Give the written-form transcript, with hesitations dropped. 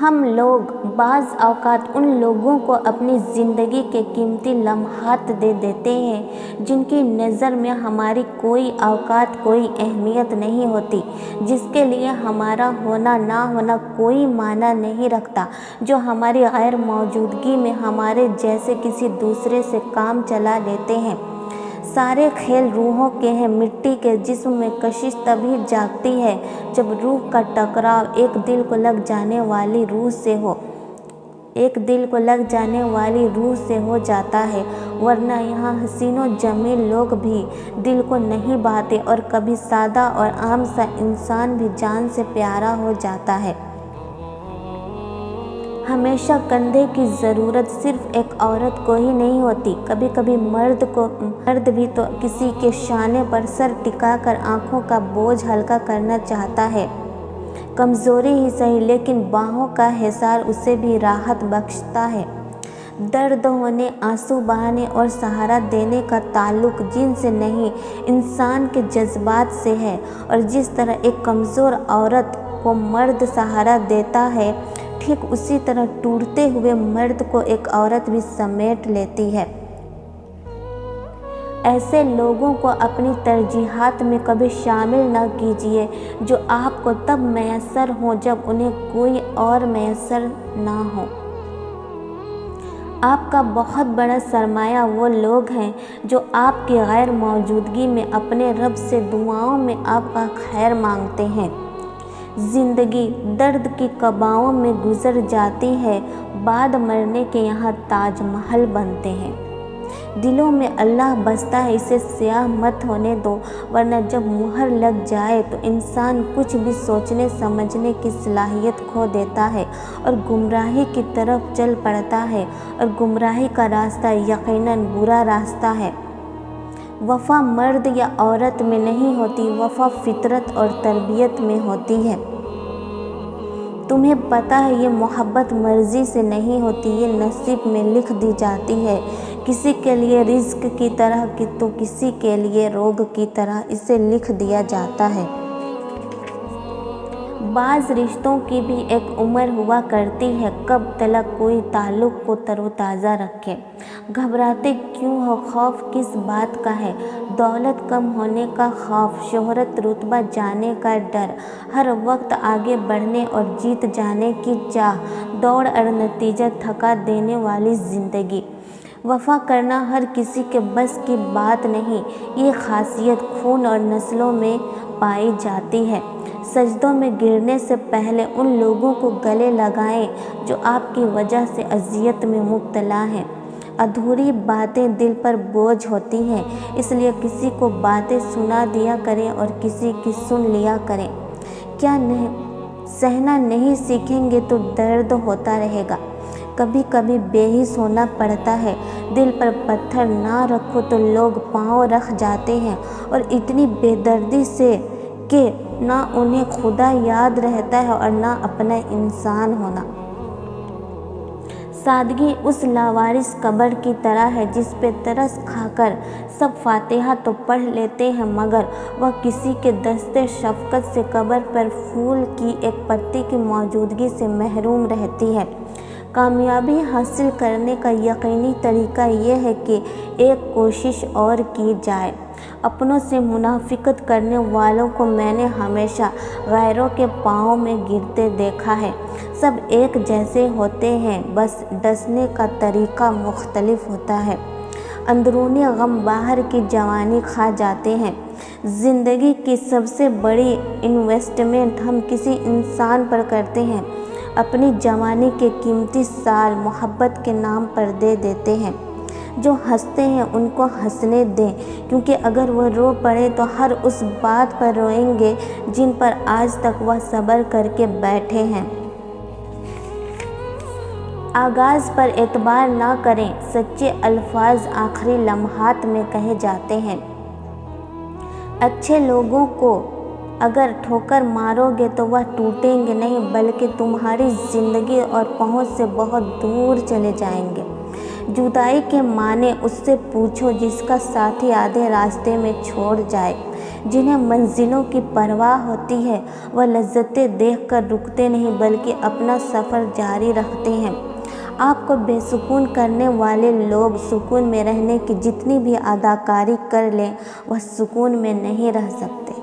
ہم لوگ بعض اوقات ان لوگوں کو اپنی زندگی کے قیمتی لمحات دے دیتے ہیں جن کی نظر میں ہماری کوئی اوقات کوئی اہمیت نہیں ہوتی، جس کے لیے ہمارا ہونا نہ ہونا کوئی معنی نہیں رکھتا، جو ہماری غیر موجودگی میں ہمارے جیسے کسی دوسرے سے کام چلا لیتے ہیں۔ سارے کھیل روحوں کے ہیں، مٹی کے جسم میں کشش تبھی جاگتی ہے جب روح کا ٹکراؤ ایک دل کو لگ جانے والی روح سے ہو جاتا ہے، ورنہ یہاں حسین و جمیل لوگ بھی دل کو نہیں بھاتے اور کبھی سادہ اور عام سا انسان بھی جان سے پیارا ہو جاتا ہے۔ ہمیشہ کندھے کی ضرورت صرف ایک عورت کو ہی نہیں ہوتی، کبھی کبھی مرد بھی تو کسی کے شانے پر سر ٹکا کر آنکھوں کا بوجھ ہلکا کرنا چاہتا ہے، کمزوری ہی سہی لیکن باہوں کا حصار اسے بھی راحت بخشتا ہے۔ درد ہونے، آنسو بہانے اور سہارا دینے کا تعلق جن سے نہیں، انسان کے جذبات سے ہے، اور جس طرح ایک کمزور عورت کو مرد سہارا دیتا ہے، ٹھیک اسی طرح ٹوٹتے ہوئے مرد کو ایک عورت بھی سمیٹ لیتی ہے۔ ایسے لوگوں کو اپنی ترجیحات میں کبھی شامل نہ کیجیے جو آپ کو تب میسر ہوں جب انہیں کوئی اور میسر نہ ہو۔ آپ کا بہت بڑا سرمایہ وہ لوگ ہیں جو آپ کی غیر موجودگی میں اپنے رب سے دعاؤں میں آپ کا خیر مانگتے ہیں۔ زندگی درد کی قباؤں میں گزر جاتی ہے، بعد مرنے کے یہاں تاج محل بنتے ہیں۔ دلوں میں اللہ بستا ہے، اسے سیاہ مت ہونے دو، ورنہ جب مہر لگ جائے تو انسان کچھ بھی سوچنے سمجھنے کی صلاحیت کھو دیتا ہے اور گمراہی کی طرف چل پڑتا ہے، اور گمراہی کا راستہ یقیناً برا راستہ ہے۔ وفا مرد یا عورت میں نہیں ہوتی، وفا فطرت اور تربیت میں ہوتی ہے۔ تمہیں پتہ ہے یہ محبت مرضی سے نہیں ہوتی، یہ نصیب میں لکھ دی جاتی ہے، کسی کے لیے رزق کی طرح تو کسی کے لیے روگ کی طرح اسے لکھ دیا جاتا ہے۔ بعض رشتوں کی بھی ایک عمر ہوا کرتی ہے، کب تلک کوئی تعلق کو تر و تازہ رکھے۔ گھبراتے کیوں ہو، خوف کس بات کا ہے؟ دولت کم ہونے کا خوف، شہرت رتبہ جانے کا ڈر، ہر وقت آگے بڑھنے اور جیت جانے کی چاہ، دوڑ اور نتیجہ تھکا دینے والی زندگی۔ وفا کرنا ہر کسی کے بس کی بات نہیں، یہ خاصیت خون اور نسلوں میں پائی جاتی ہے۔ سجدوں میں گرنے سے پہلے ان لوگوں کو گلے لگائیں جو آپ کی وجہ سے اذیت میں مبتلا ہیں۔ ادھوری باتیں دل پر بوجھ ہوتی ہیں، اس لیے کسی کو باتیں سنا دیا کریں اور کسی کی سن لیا کریں۔ کیا سہنا نہیں سیکھیں گے تو درد ہوتا رہے گا، کبھی کبھی بے حس ہونا پڑتا ہے۔ دل پر پتھر نہ رکھو تو لوگ پاؤں رکھ جاتے ہیں، اور اتنی بے دردی سے کہ نہ انہیں خدا یاد رہتا ہے اور نہ اپنا انسان ہونا۔ سادگی اس لاوارث قبر کی طرح ہے جس پہ ترس کھا کر سب فاتحہ تو پڑھ لیتے ہیں، مگر وہ کسی کے دستِ شفقت سے قبر پر پھول کی ایک پتی کی موجودگی سے محروم رہتی ہے۔ کامیابی حاصل کرنے کا یقینی طریقہ یہ ہے کہ ایک کوشش اور کی جائے۔ اپنوں سے منافقت کرنے والوں کو میں نے ہمیشہ غیروں کے پاؤں میں گرتے دیکھا ہے۔ سب ایک جیسے ہوتے ہیں، بس ڈسنے کا طریقہ مختلف ہوتا ہے۔ اندرونی غم باہر کی جوانی کھا جاتے ہیں۔ زندگی کی سب سے بڑی انویسٹمنٹ ہم کسی انسان پر کرتے ہیں، اپنی جوانی کے قیمتی سال محبت کے نام پر دے دیتے ہیں۔ جو ہنستے ہیں ان کو ہنسنے دیں، کیونکہ اگر وہ رو پڑے تو ہر اس بات پر روئیں گے جن پر آج تک وہ صبر کر کے بیٹھے ہیں۔ آغاز پر اعتبار نہ کریں، سچے الفاظ آخری لمحات میں کہے جاتے ہیں۔ اچھے لوگوں کو اگر ٹھوکر مارو گے تو وہ ٹوٹیں گے نہیں، بلکہ تمہاری زندگی اور پہنچ سے بہت دور چلے جائیں گے۔ جدائی کے معنی اس سے پوچھو جس کا ساتھی آدھے راستے میں چھوڑ جائے۔ جنہیں منزلوں کی پرواہ ہوتی ہے وہ لذتیں دیکھ کر رکتے نہیں بلکہ اپنا سفر جاری رکھتے ہیں۔ آپ کو بے سکون کرنے والے لوگ سکون میں رہنے کی جتنی بھی اداکاری کر لیں وہ سکون میں نہیں رہ سکتے۔